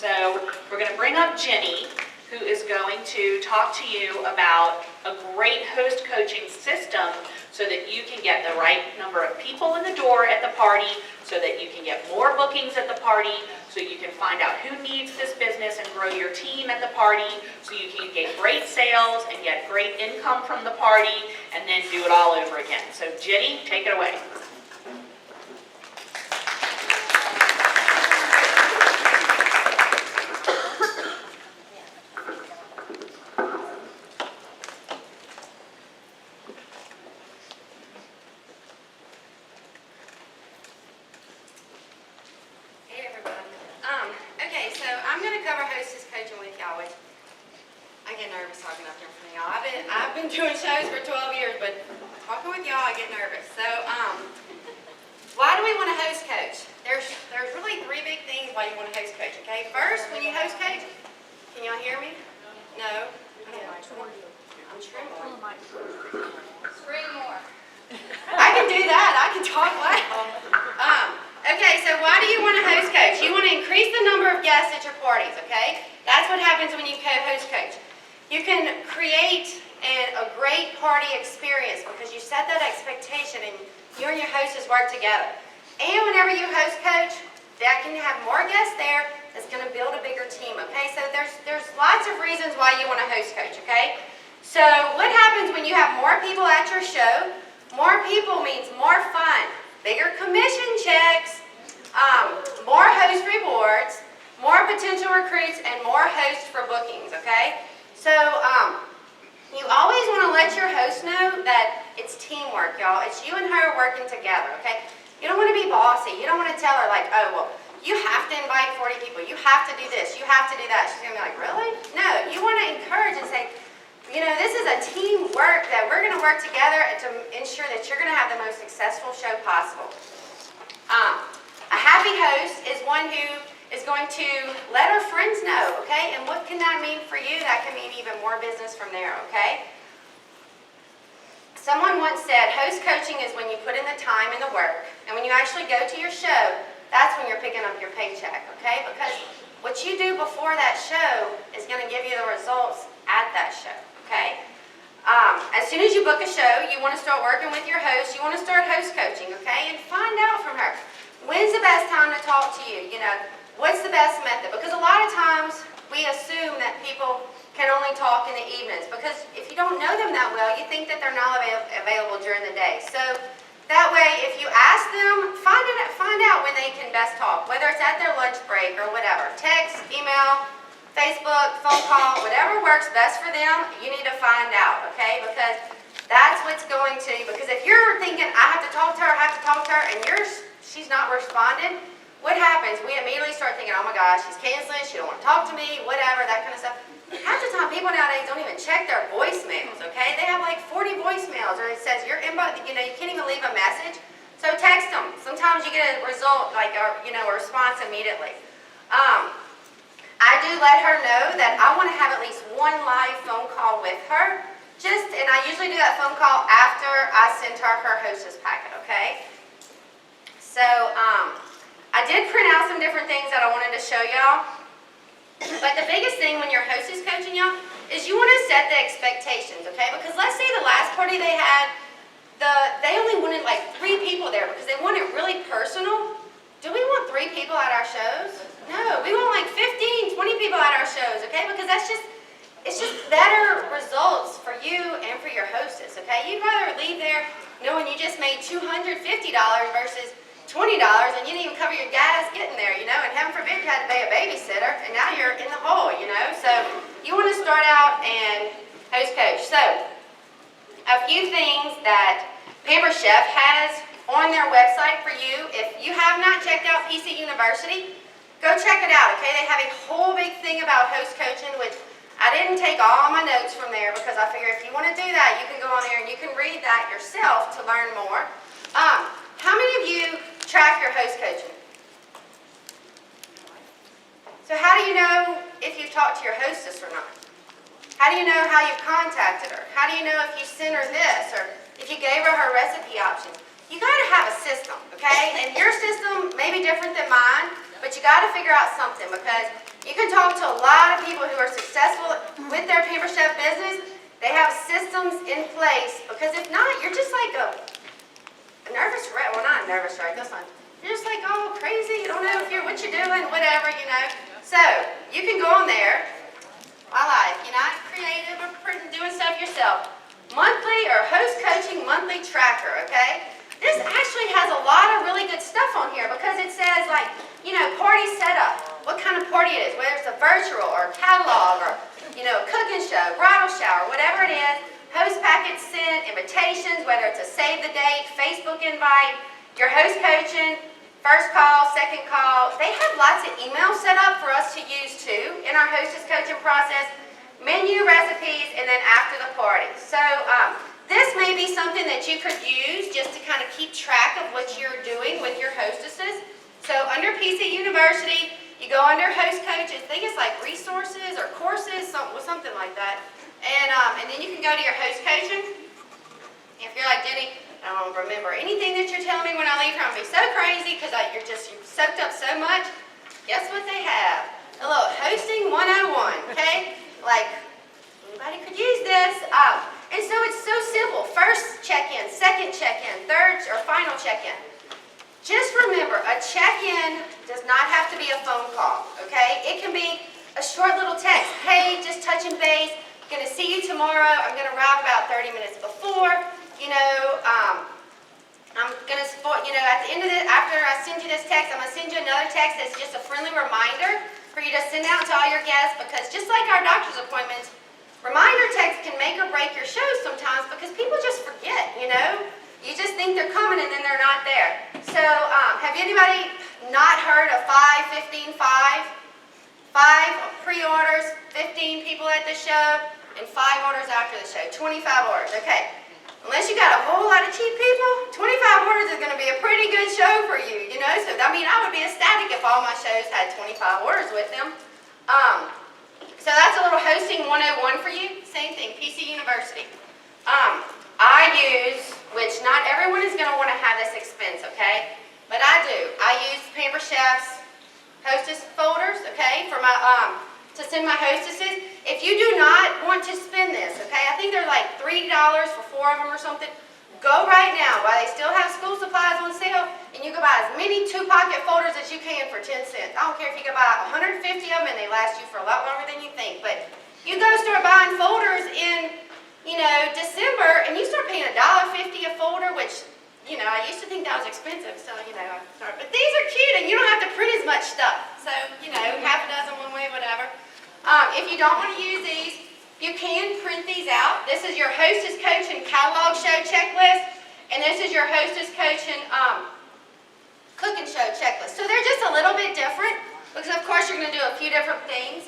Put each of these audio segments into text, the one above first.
So we're going to bring up Jenny, who is going to talk to you about a great host coaching system so that you can get the right number of people in the door at the party, so that you can get more bookings at the party, so you can find out who needs this business and grow your team at the party, so you can get great sales and get great income from the party, and then do it all over again. So Jenny, take it away. I've been doing shows for 12 years, but talking with y'all, I get nervous. So, why do we want to host coach? There's really three big things why you want to host coach, okay? First, when you host coach, can y'all hear me? No? I'm trembling. Scream more. I can do that. I can talk loud. Okay, so why do you want to host coach? You want to increase the number of guests at your parties, okay? That's what happens when you host coach. You can create a great party experience because you set that expectation and you and your hostess work together. And whenever you host coach, that can have more guests there. That's going to build a bigger team, okay? So there's lots of reasons why you want to host coach, okay? So what happens when you have more people at your show? More people means more fun, bigger commission checks, more host rewards, more potential recruits, and more hosts for bookings, okay? So, you always want to let your host know that it's teamwork, y'all. It's you and her working together, okay? You don't want to be bossy. You don't want to tell her, like, oh, well, you have to invite 40 people. You have to do this. You have to do that. She's going to be like, really? No, you want to encourage and say, you know, this is a teamwork that we're going to work together to ensure that you're going to have the most successful show possible. A happy host is one who is going to let her friends know, okay? And what can that mean for you? That can mean even more business from there, okay? Someone once said, host coaching is when you put in the time and the work, and when you actually go to your show, that's when you're picking up your paycheck, okay? Because what you do before that show is going to give you the results at that show, okay? As soon as you book a show, you want to start working with your host. You want to start host coaching, okay? And find out from her. When's the best time to talk to you? You know, what's the best method? Because a lot of times we assume that people can only talk in the evenings because if you don't know them that well, you think that they're not available during the day. So that way, if you ask them, find out when they can best talk, whether it's at their lunch break or whatever. Text, email, Facebook, phone call, whatever works best for them, you need to find out, okay? Because that's what's going to, because if you're thinking, I have to talk to her, and she's not responding, what happens? We immediately start thinking, oh my gosh, she's canceling, she don't want to talk to me, whatever, that kind of stuff. Half the time, people nowadays don't even check their voicemails, okay? They have like 40 voicemails, or it says your inbox, you know, you can't even leave a message. So text them. Sometimes you get a result, like, a response immediately. I do let her know that I want to have at least one live phone call with her, and I usually do that phone call after I send her her hostess packet, okay? So, I did print out some different things that I wanted to show y'all. But the biggest thing when your host is coaching y'all is you want to set the expectations, okay? Because let's say the last party they had, they only wanted like 3 people there because they want it really personal. Do we want 3 people at our shows? No, we want like 15, 20 people at our shows, okay? Because it's just better results for you and for your hostess, okay? You'd rather leave there knowing you just made $250 versus $20 and you didn't even cover your gas getting there, you know, and heaven forbid you had to pay a babysitter and now you're in the hole, you know. So you want to start out and host coach. So a few things that Pamper Chef has on their website for you. If you have not checked out PC University, go check it out, okay? They have a whole big thing about host coaching, which I didn't take all my notes from there because I figure if you want to do that, you can go on there and you can read that yourself to learn more. How many of you track your host coaching? So how do you know if you've talked to your hostess or not? How do you know how you've contacted her? How do you know if you sent her this or if you gave her her recipe options? You got to have a system, okay? And your system may be different than mine, but you got to figure out something because you can can talk to a lot of people who are successful with their Pamper Chef business. They have systems in place, because if not, you're just like a nervous wreck. Well, not a nervous wreck, that's not. You're just like all crazy. You don't know what you're doing, whatever, you know. So you can go on there. My life, you're not creative or doing stuff yourself. Monthly or host coaching monthly tracker, okay? This actually has a lot of really good stuff on here, because it says, like, you know, party setup, what kind of party it is, whether it's a virtual or a catalog or, you know, a cooking show, bridal shower, whatever it is, host packets sent, invitations, whether it's a save the date, Facebook invite, your host coaching, first call, second call. They have lots of emails set up for us to use too in our hostess coaching process, menu, recipes, and then after the party. So this may be something that you could use just to kind of keep track of what you're doing with your hostesses. So under PC University, you go under host coaches. I think it's like resources or courses, something like that. And then you can go to your host coaching. If you're like, Jenny, I don't remember anything that you're telling me when I leave here. I'm going to be so crazy because you've soaked up so much. Guess what they have? A little hosting 101, okay? Like, anybody could use this. And so it's so simple. First check-in, second check-in, third or final check-in. Just remember, a check-in does not have to be a phone call, okay? It can be a short little text. Hey, just touching base. Going to see you tomorrow. I'm going to arrive about 30 minutes before. You know, I'm going to, at the end of this, after I send you this text, I'm going to send you another text that's just a friendly reminder for you to send out to all your guests, because just like our doctor's appointments, reminder texts can make or break your shows sometimes, because people just forget, you know? You just think they're coming and then they're not there. So, have anybody not heard of 5, 15, 5? 5 pre-orders, 15 people at the show, and 5 orders after the show. 25 orders, okay. Unless you got a whole lot of cheap people, 25 orders is going to be a pretty good show for you, you know? So, I mean, I would be ecstatic if all my shows had 25 orders with them. So that's a little hosting 101 for you. Same thing, PC University. I use, which not everyone is going to want to have this expense, okay? But I do. I use Pamper Chef's hostess folders, okay, for my to send my hostesses. If you do not want to spend this, okay, I think they're like $3 for 4 of them or something. Go right now while they still have school supplies on sale, and you can buy as many 2-pocket folders as you can for 10 cents. I don't care if you can buy 150 of them and they last you for a lot longer than you think. But you go start buying folders in, you know, December, and you start paying $1.50 a folder, which, you know, I used to think that was expensive, so, you know, but these are cute, and you don't have to print as much stuff. So, you know, half a dozen one way, whatever. If you don't want to use these, you can print these out. This is your Hostess Coach and Catalog Show checklist, and this is your Hostess Coach and Cooking Show checklist. So they're just a little bit different, because of course you're going to do a few different things.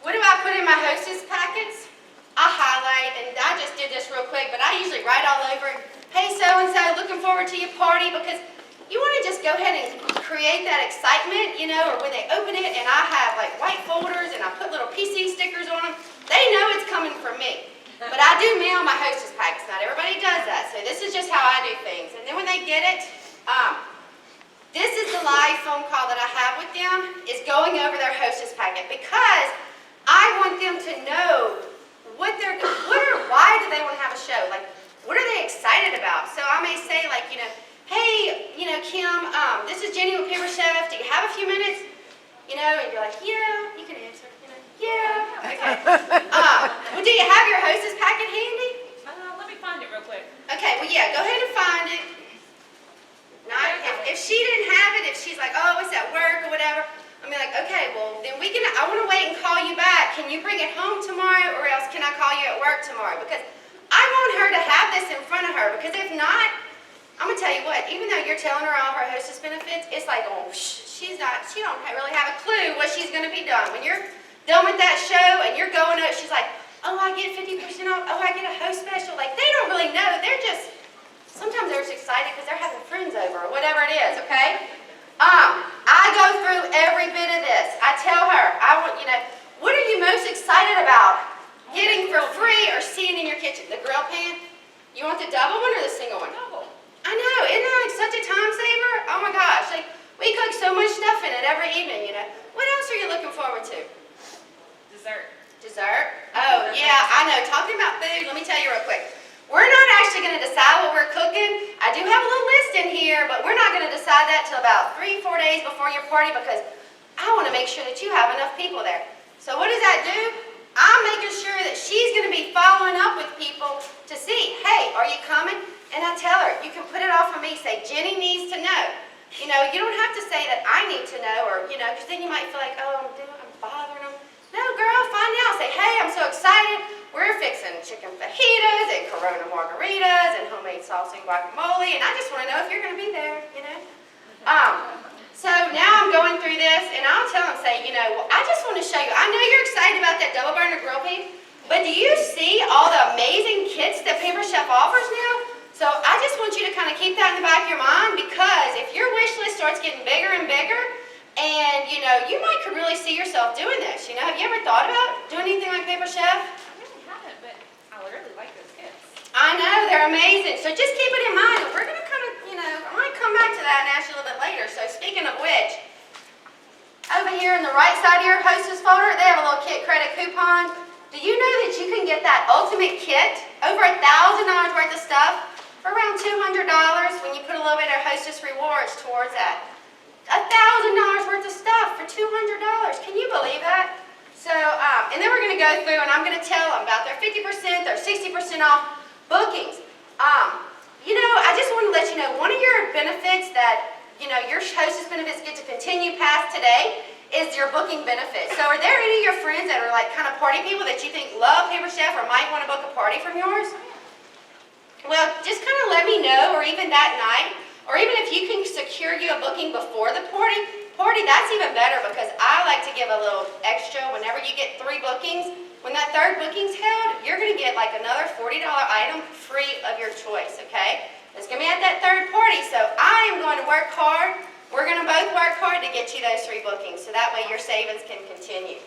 What do I put in my Hostess packets? I highlight, and I just did this real quick, but I usually write all over it. Hey, so-and-so, looking forward to your party, because you want to just go ahead and create that excitement, you know, or when they open it, and I have like white folders, and I put little PC stickers on them. They know it's coming from me. But I do mail my hostess packets. Not everybody does that, so this is just how I do things. And then when they get it, this is the live phone call that I have with them, is going over their hostess packet, because I want them to know why do they want to have a show? Like, what are they excited about? So I may say, like, you know, hey, you know, Kim, this is Jenny with Pamper Chef. Do you have a few minutes? You know, and you're like, yeah, you can answer. You know, yeah, okay. Well, do you have your hostess packet handy? Let me find it real quick. Okay, well, yeah, go ahead and find it. Not, if she didn't have it, if she's like, oh, it's at work or whatever, I'm be like, okay, well, then I want to wait and call you back. Can you bring it home tomorrow, or else can I call you at work tomorrow? Because I want her to have this in front of her, because if not, I'm going to tell you what, even though you're telling her all her hostess benefits, it's like, oh, she don't really have a clue what she's going to be done. When you're done with that show and you're going up, she's like, oh, I get 50% off, oh, I get a host special. Like, they don't really know. Sometimes they're just excited because they're having friends over or whatever it is, okay? I go through every bit of this. I tell her, what are you most excited about getting for free or seeing in your kitchen? The grill pan? You want the double one or the single one? Double. I know, isn't that like such a time saver? Oh my gosh, like we cook so much stuff in it every evening, you know. What else are you looking forward to? Dessert. Dessert? Oh, yeah, I know. Talking about food, let me tell you real quick. We're not actually going to decide what we're cooking. I do have a little list in here, but we're not going to decide that till about 3-4 days before your party because I want to make sure that you have enough people there. So what does that do? I'm making sure that she's going to be following up with people to see, hey, are you coming? And I tell her, you can put it off of me, say, Jenny needs to know. You know, you don't have to say that I need to know or, you know, because then you might feel like, oh, I'm bothering them. No, girl, find out. Say, hey, I'm so excited. We're fixing chicken fajitas and Corona margaritas and homemade salsa and guacamole, and I just want to know if you're going to be there, you know. So now I'm going through this, and I'll tell them, say, you know, well, I just want to show you. I know you're excited about that double burner grill piece, but do you see all the amazing kits that Paper Chef offers now? So I just want you to kind of keep that in the back of your mind because if your wish list starts getting bigger and bigger, and, you know, you might could really see yourself doing this. You know, have you ever thought about doing anything like Paper Chef? I really haven't, but I literally like those kits. I know, they're amazing. So just keep it in mind. We're going to kind of, you know, I might come back to that and ask you a little bit later. So speaking of which, over here on the right side of your Hostess folder, they have a little kit credit coupon. Do you know that you can get that ultimate kit, over $1,000 worth of stuff, for around $200 when you put a little bit of Hostess rewards towards that? $1,000 worth of stuff for $200. Can you believe that? So, and then we're going to go through and I'm going to tell them about their 50%, their 60% off bookings. You know, I just want to let you know, one of your benefits that, you know, your Hostess benefits get to continue past today is your booking benefits. So are there any of your friends that are like kind of party people that you think love Paper Chef or might want to book a party from yours? Well, just kind of let me know, or even that night. Or even if you can secure you a booking before the party, that's even better because I like to give a little extra whenever you get 3 bookings. When that 3rd booking's held, you're going to get like another $40 item free of your choice, okay? It's going to be at that 3rd party, so I am going to work hard. We're going to both work hard to get you those 3 bookings so that way your savings can continue.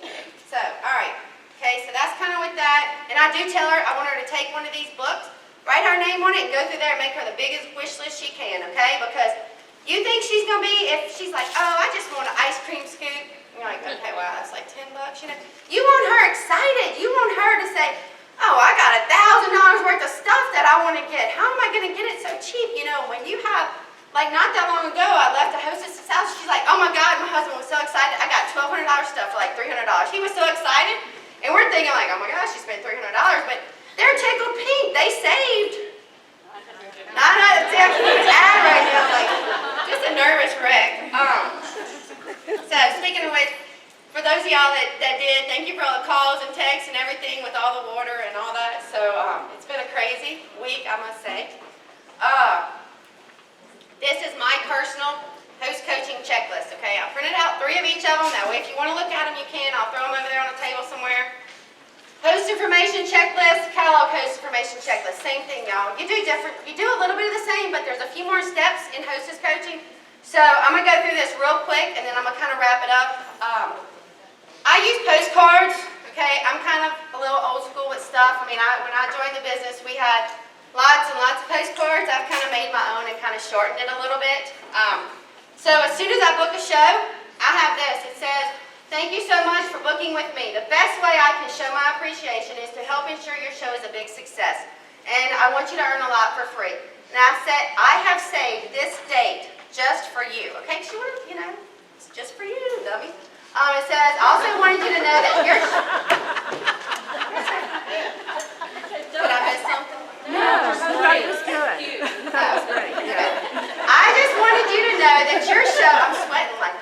So, all right. Okay, so that's kind of with that. And I do tell her I want her to take one of these books, write her name on it, and go through there and make her the biggest wish list she can, okay? Because you think she's going to be, if she's like, oh, I just want an ice cream scoop. You're like, okay, well, that's like $10, you know. You want her excited. You want her to say, oh, I got $1,000 worth of stuff that I want to get. How am I going to get it so cheap? You know, when you have, like not that long ago, I left a hostess's house. She's like, oh my God, my husband was so excited. I got $1,200 stuff for like $300. He was so excited. And we're thinking like, oh my gosh, she spent $300. But they're tickled pink. They saved. Not see, I can't even add right now. Like, just a nervous wreck. So speaking of which, for those of y'all that did, thank you for all the calls and texts and everything with all the water and all that. So it's been a crazy week, I must say. This is my personal host coaching checklist, okay? I printed out 3 of each of them. That way, if you want to look at them, you can. I'll throw them over there on the table somewhere. Host information checklist, catalog host information checklist. Same thing, y'all. You do a little bit of the same, but there's a few more steps in hostess coaching. So I'm going to go through this real quick, and then I'm going to kind of wrap it up. I use postcards, okay? I'm kind of a little old school with stuff. I mean, when I joined the business, we had lots and lots of postcards. I've kind of made my own and kind of shortened it a little bit. So as soon as I book a show, I have this. It says, thank you so much for booking with me. The best way I can show my appreciation is to help ensure your show is a big success. And I want you to earn a lot for free. Now I have saved this date just for you. Okay, sure, you know, it's just for you, dummy. It says, I also wanted you to know that your Did I miss something? No, that was good. That was great, yeah. I just wanted you to know that your show, I'm sweating like,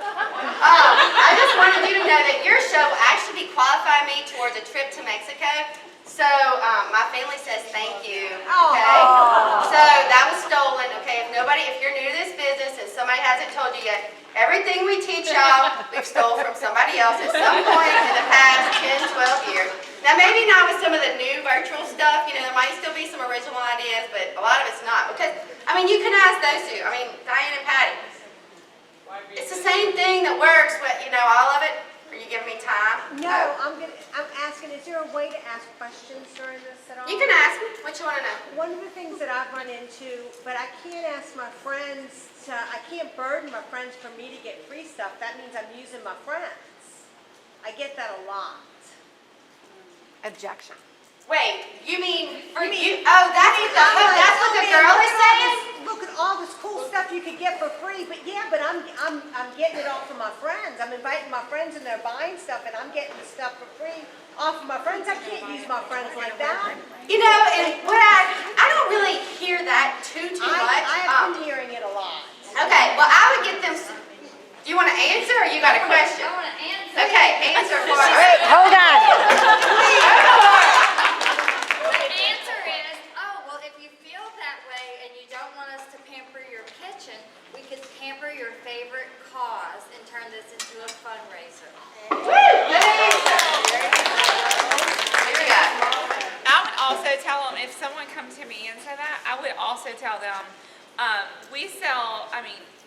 I just wanted you to know that your show will actually qualify me towards a trip to Mexico. So my family says thank you, okay? So that was stolen, okay? If you're new to this business and somebody hasn't told you yet, everything we teach y'all, we've stole from somebody else at some point in the past 10, 12 years. Now maybe not with some of the new virtual stuff, you know, there might still be some original ideas, but a lot of it's not. Because, I mean, you can ask those two. I mean, Diane and Patty. It's the same thing that works, but, you know, all of it. Are you giving me time? No, I'm asking, is there a way to ask questions during this at all? You can ask me. What you want to know? One of the things that I've run into, but I can't ask my friends I can't burden my friends for me to get free stuff. That means I'm using my friends. get that a lot. Objection. Wait, you mean for you? Oh, that's what the girl is saying? Look at all this cool stuff you could get for free, but yeah, but I'm getting it all from my friends. I'm inviting my friends and they're buying stuff and I'm getting the stuff for free off of my friends. I can't use my friends like that. You know, and what I don't really hear that too much. I have been hearing it a lot. Okay, well, I would get them, do you want to answer or you got a question? I want to answer. Okay, answer for us. Wait, hold on. The answer is, oh, well, if you feel that way and you don't want us to pamper your kitchen, we could pamper your favorite cause and turn this into a fundraiser. Woo, good answer. Here we go. I would also tell them, if someone comes to me and said that, I would also tell them, we sell,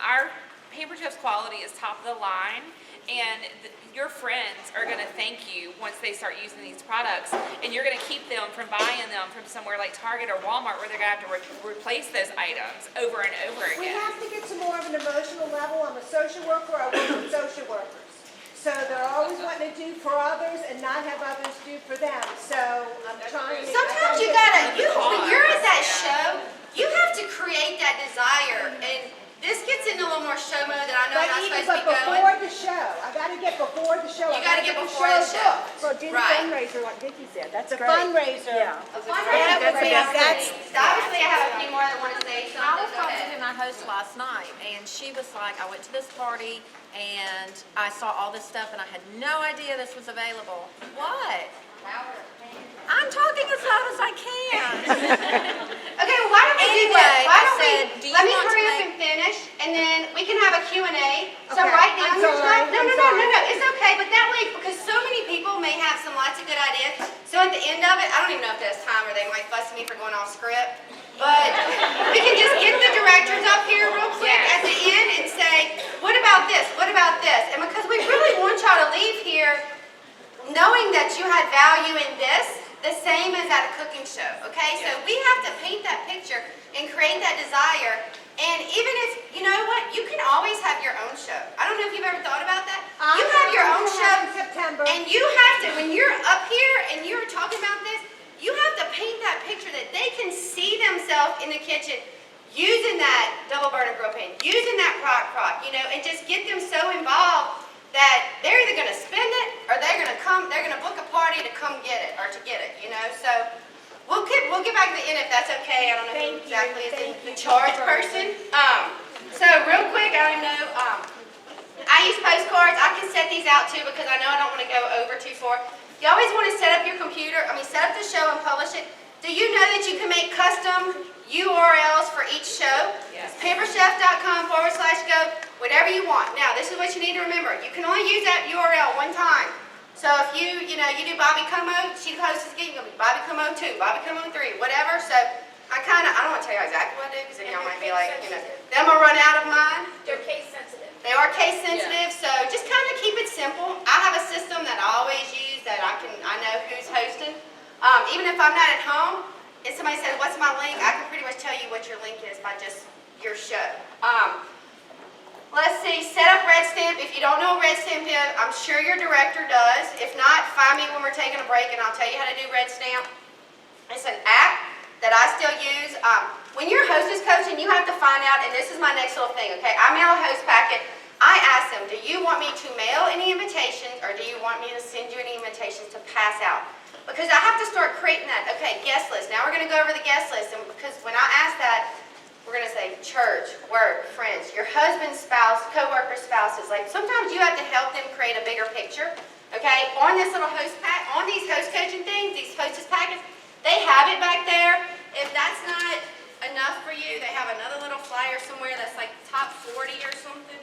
our Paper Chef's quality is top of the line, and your friends are going to thank you once they start using these products, and you're going to keep them from buying them from somewhere like Target or Walmart where they're going to have to replace those items over and over We again. have to get to more of an emotional level. I'm a social worker. I work with social workers. So they're always wanting to do for others and not have others do for them. So I'm trying to. Sometimes you gotta, when you're at that show, you have to create that desire, and this gets into a little more show mode that I know I'm not supposed to be going. Before the show, I gotta get before the show. You gotta get before the show. So do the Right. fundraiser like Vicki said. That's The great. fundraiser. Yeah. A fundraiser That's would be the best amazing. So obviously I have a few more that want to say I something, was go talking to ahead. my host last night, and she was like, I went to this party, and I saw all this stuff, and I had no idea this was available. What? I'm talking as loud as I can. Okay, well, why don't we do this? Anyway, Why I don't said, do we, you let me want to hurry up make- and finish, and then we can have a Q&A. So Okay, write down I'm your sorry, stuff. No, I'm no, no, sorry. no, no, it's okay, but that way, because so many people may have lots of good ideas, so at the end of it, I don't even know if there's time or they might fuss at me for going off script, but we can just get the directors up here real quick at the end and say, what about this, what about this? And because we really want y'all to leave here knowing that you had value in this, the same as at a cooking show, okay? So we have to paint that picture and create that desire. And even if, you know what, you can always have your own show. I don't know if you've ever thought about that. You have your own show, in September. and you have to, when you're up here and you're talking about this, you have to paint that picture that they can see themselves in the kitchen using that double burner grill pan, using that crock, you know, and just get them so involved that they're either going to spend it or they're going to book a party to come get it or to get it, you know. So we'll get back to the end if that's okay. I don't know who exactly is the charge person. So real quick, I don't know. I use postcards. I can set these out too because I know I don't want to go over too far. You always want to set up your computer. Set up the show and publish it. Do you know that you can make custom URLs for each show? Yes. Pamperchef.com/go, whatever you want. Now, this is what you need to remember. You can only use that URL one time. So if you do Bobby Como, she hosts this game, you're going to be Bobby Como 2, Bobby Como 3, whatever. So I don't want to tell you exactly what I do because then y'all might be like, then I'm going to run out of mine. They're case sensitive. They are case sensitive, so just kind of keep it simple. I have a system that I always use that I know who's hosting. Even if I'm not at home, if somebody says, what's my link, I can pretty much tell you what your link is by just your show. Let's see, set up red stamp. If you don't know what red stamp is, I'm sure your director does. If not, find me when we're taking a break and I'll tell you how to do red stamp. It's an app that I still use. When you're hostess coaching, you have to find out, and this is my next little thing, okay? I mail a host packet. I ask them, do you want me to mail any invitations or do you want me to send you any invitations to pass out? Because I have to start creating that, okay, guest list. Now we're going to go over the guest list, and because when I ask that, we're going to say church, work, friends, your husband's spouse, co-worker spouses. Like sometimes you have to help them create a bigger picture, okay? On this little host pack, on these host coaching things, these hostess packets, they have it back there. If that's not enough for you, they have another little flyer somewhere that's like top 40 or something.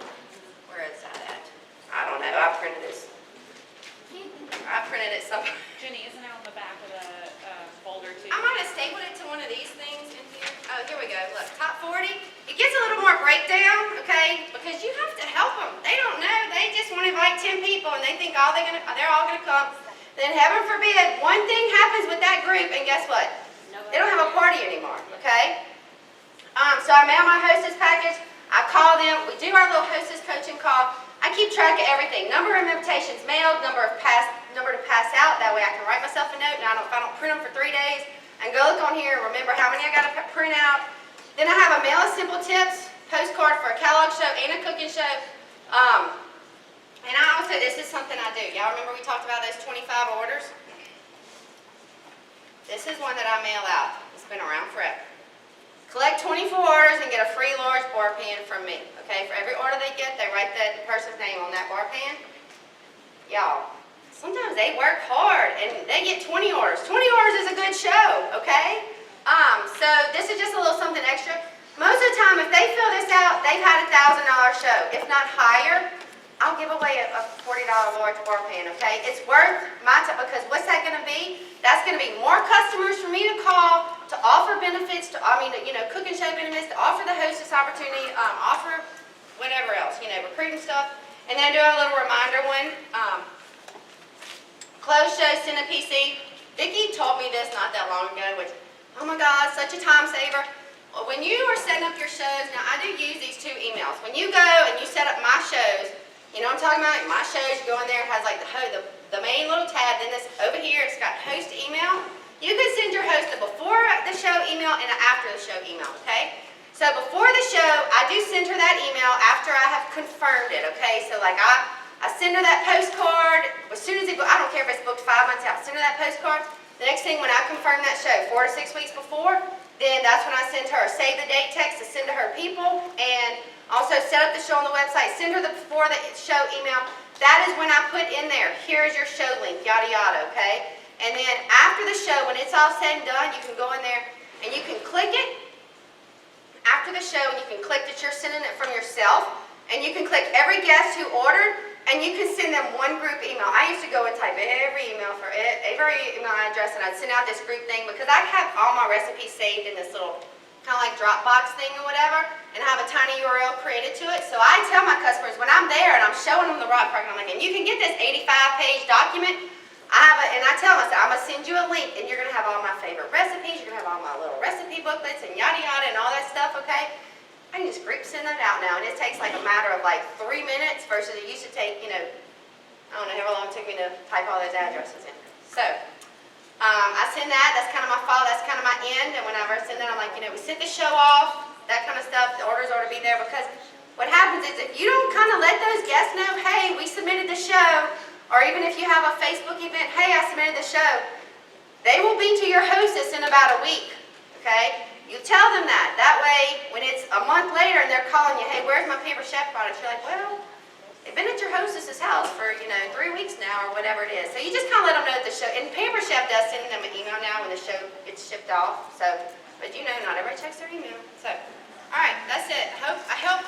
Where is that at? I don't know. I printed this. I printed it somewhere. Jenny, isn't it on the back of the folder too? I might have stapled it to one of these things in here. Oh, here we go. Look, top 40. It gets a little more breakdown, okay? Because you have to help them. They don't know. They just want to invite 10 people, and they think they're all gonna come. Then heaven forbid, one thing happens with that group, and guess what? They don't have a party anymore, okay? So I mail my hostess package. I call them. We do our little hostess coaching call. I keep track of everything. Number of invitations mailed, number of past myself a note, and if I don't print them for 3 days, and go look on here and remember how many I gotta print out. Then I have a Mail of Simple Tips postcard for a Kellogg show and a cooking show. And I also, this is something I do. Y'all remember we talked about those 25 orders? This is one that I mail out. It's been around forever. Collect 24 orders and get a free large bar pen from me. Okay, for every order they get, they write the person's name on that bar pen. Y'all, sometimes they work hard and they get 20 orders. 20 orders is a good show, okay? So this is just a little something extra. Most of the time, if they fill this out, they've had a $1,000 show, if not higher. I'll give away a $40 large bar pen, okay? It's worth my time, because what's that going to be? That's going to be more customers for me to call, to offer benefits, cooking show benefits, to offer the hostess opportunity, offer whatever else, recruiting stuff. And then do a little reminder one. Closed show, send a PC. Vicki taught me this not that long ago, which, oh my God, such a time saver. Well, when you are setting up your shows, now I do use these 2 emails. When you go and you set up my shows, you know what I'm talking about? My shows, you go in there, it has like the main little tab, then this over here, it's got host email. You can send your host a before the show email and an after the show email, okay? So before the show, I do send her that email after I have confirmed it, okay? So like I send her that postcard as soon as I don't care if it's booked 5 months out, send her that postcard. The next thing when I confirm that show, 4 to 6 weeks before, then that's when I send her a save the date text to send to her people, and also set up the show on the website, send her the before the show email. That is when I put in there, here's your show link, yada yada, okay? And then after the show, when it's all said and done, you can go in there and you can click it after the show, and you can click that you're sending it from yourself, and you can click every guest who ordered, and you can send them one group email. I used to go and type every email for every email address, and I'd send out this group thing because I have all my recipes saved in this little kind of like Dropbox thing or whatever, and I have a tiny URL created to it. So I tell my customers when I'm there and I'm showing them the rock program, I'm like, and you can get this 85-page document. And I tell them, I said, I'm going to send you a link, and you're going to have all my favorite recipes, you're going to have all my little recipe booklets and yada yada and all that stuff, okay? I can just group send that out now, and it takes like a matter of like 3 minutes versus it used to take, I don't know how long it took me to type all those addresses in. So, I send that, that's kind of my fall, that's kind of my end, and whenever I send that, I'm like, we sent the show off, that kind of stuff, the orders ought to be there, because what happens is if you don't kind of let those guests know, hey, we submitted the show, or even if you have a Facebook event, hey, I submitted the show, they will be to your hostess in about a week, okay? You tell them that. That way, when it's a month later and they're calling you, hey, where's my Paper Chef products? You're like, well, they've been at your hostess's house for, 3 weeks now or whatever it is. So you just kind of let them know that the show, and Paper Chef does send them an email now when the show gets shipped off. So, but not everybody checks their email. So, all right, that's it. I hope